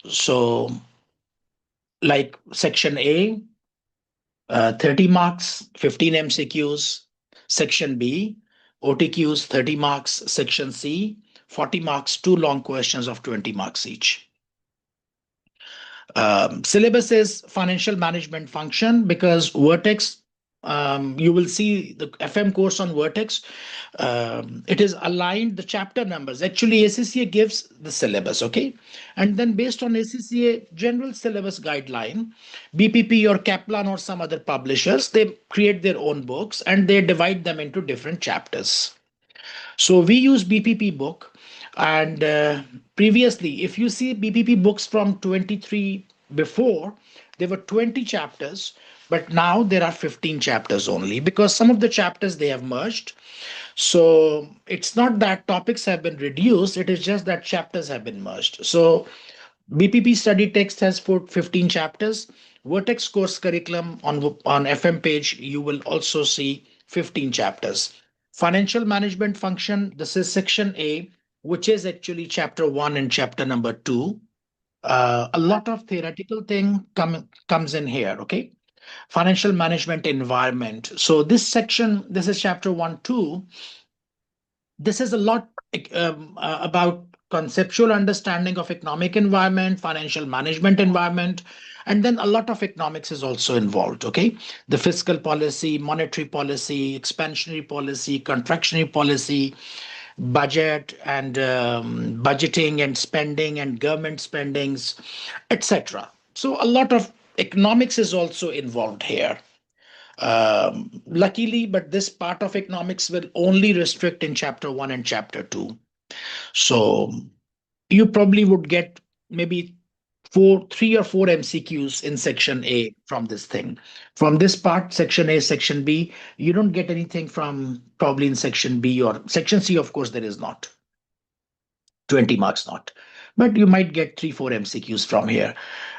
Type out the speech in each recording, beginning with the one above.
So like section A, 30 marks, 15 MCQs. Section B, OTQs, 30 marks. Section C, 40 marks, two long questions of 20 marks each. Syllabus is financial management function because Vertex, you will see the FM course on Vertex. It is aligned the chapter numbers. Actually, ACCA gives the syllabus, okay? And then based on ACCA general syllabus guideline, BPP or Kaplan or some other publishers, they create their own books and they divide them into different chapters. So we use BPP book, and previously, if you see BPP books from 23 before, there were 20 chapters, but now there are 15 chapters only because some of the chapters they have merged. So it's not that topics have been reduced, it is just that chapters have been merged. So BPP study text has 15 chapters. Vertex course curriculum on FM page, you will also see 15 chapters. Financial management function, this is section A, which is actually chapter 1 and chapter number 2. A lot of theoretical thing comes in here, okay? Financial management environment. So this section, this is chapter 1, 2. This is a lot about conceptual understanding of economic environment, financial management environment, and then a lot of economics is also involved, okay? The fiscal policy, monetary policy, expansionary policy, contractionary policy, budget and budgeting and spending and government spendings, etc. So a lot of economics is also involved here. Luckily, but this part of economics will only restrict in chapter 1 and chapter 2. So you probably would get maybe 3 or 4 MCQs in section A from this thing. From this part, section A, section B, you don't get anything from probably in section B or section C, of course, there is not. 20 marks not. But you might get 3-4 MCQs from here.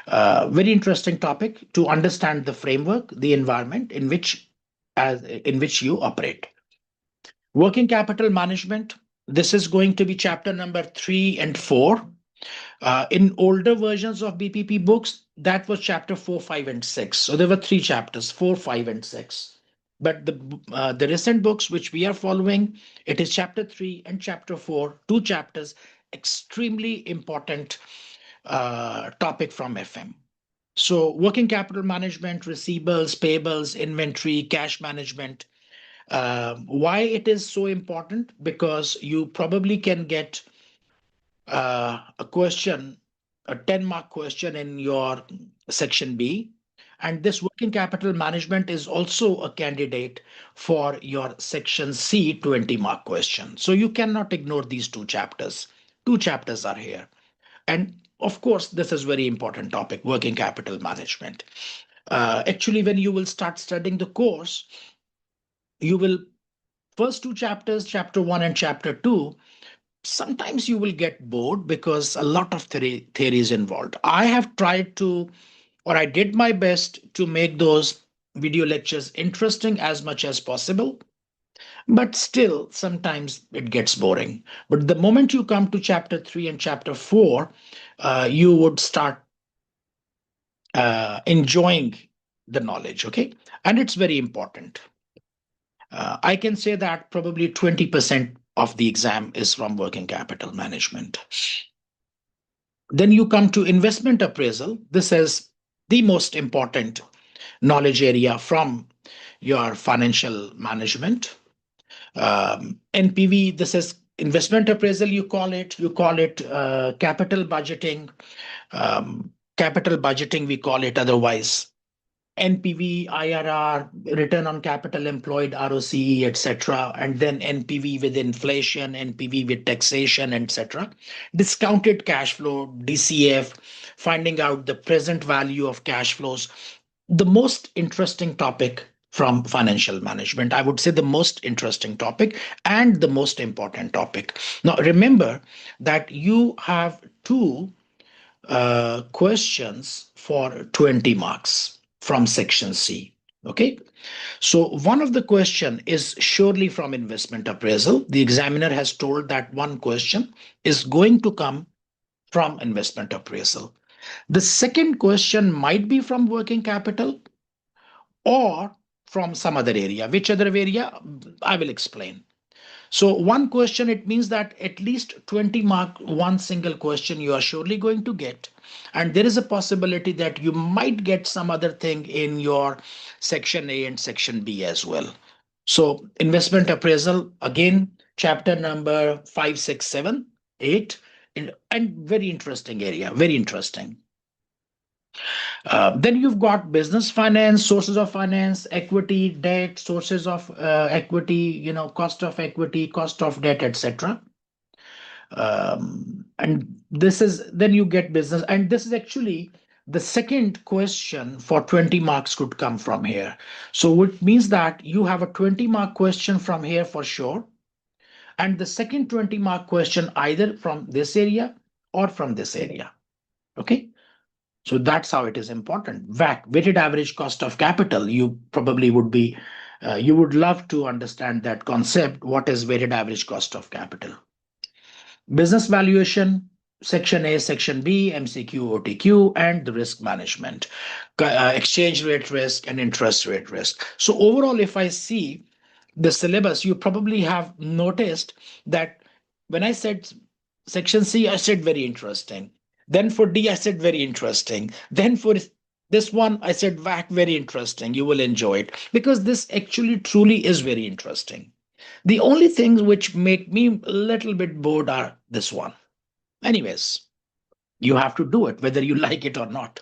Very interesting topic to understand the framework, the environment in which you operate. Working capital management. This is going to be chapter number 3 and 4. In older versions of BPP books, that was chapter 4, 5, and 6. So there were 3 chapters, 4, 5, and 6. But the recent books which we are following, it is chapter 3 and chapter 4, 2 chapters, extremely important topic from FM. So working capital management, receivables, payables, inventory, cash management. Why it is so important? Because you probably can get a question, a 10-mark question in your section B. And this working capital management is also a candidate for your section C 20-mark question. So you cannot ignore these 2 chapters. 2 chapters are here. And of course, this is very important topic, working capital management. Actually, when you will start studying the course, you will first 2 chapters, chapter 1 and chapter 2, sometimes you will get bored because a lot of theory is involved. I have tried to, or I did my best to make those video lectures interesting as much as possible. But still, sometimes it gets boring. But the moment you come to chapter 3 and chapter 4, you would start enjoying the knowledge, okay? And it's very important. I can say that probably 20% of the exam is from working capital management. Then you come to investment appraisal. This is the most important knowledge area from your financial management. NPV, this is investment appraisal, you call it capital budgeting. Capital budgeting, we call it otherwise. NPV, IRR, return on capital employed, ROCE, etc. And then NPV with inflation, NPV with taxation, etc. Discounted cash flow, DCF, finding out the present value of cash flows. The most interesting topic from financial management, I would say the most interesting topic and the most important topic. Now, remember that you have 2 questions for 20 marks from section C. Okay, so one of the question is surely from investment appraisal. The examiner has told that one question is going to come from investment appraisal. The second question might be from working capital or from some other area. Which other area? I will explain. So one question, it means that at least 20 mark, one single question you are surely going to get. And there is a possibility that you might get some other thing in your section A and section B as well. So investment appraisal, again, chapter number 5, 6, 7, 8, and very interesting area, very interesting. Then you've got business finance, sources of finance, equity, debt, sources of equity, cost of equity, cost of debt, etc. And this is, then you get business. And this is actually the second question for 20 marks could come from here. So it means that you have a 20-mark question from here for sure. And the second 20-mark question either from this area or from this area. Okay. So that's how it is important. WACC, weighted average cost of capital. You probably would be, you would love to understand that concept. What is weighted average cost of capital? Business valuation, section A, section B, MCQ, OTQ, and the risk management, exchange rate risk and interest rate risk. So overall, if I see the syllabus, you probably have noticed that when I said section C, I said very interesting. Then for D, I said very interesting. Then for this one, I said WACC, very interesting. You will enjoy it because this actually truly is very interesting. The only things which make me a little bit bored are this one. Anyways, you have to do it whether you like it or not.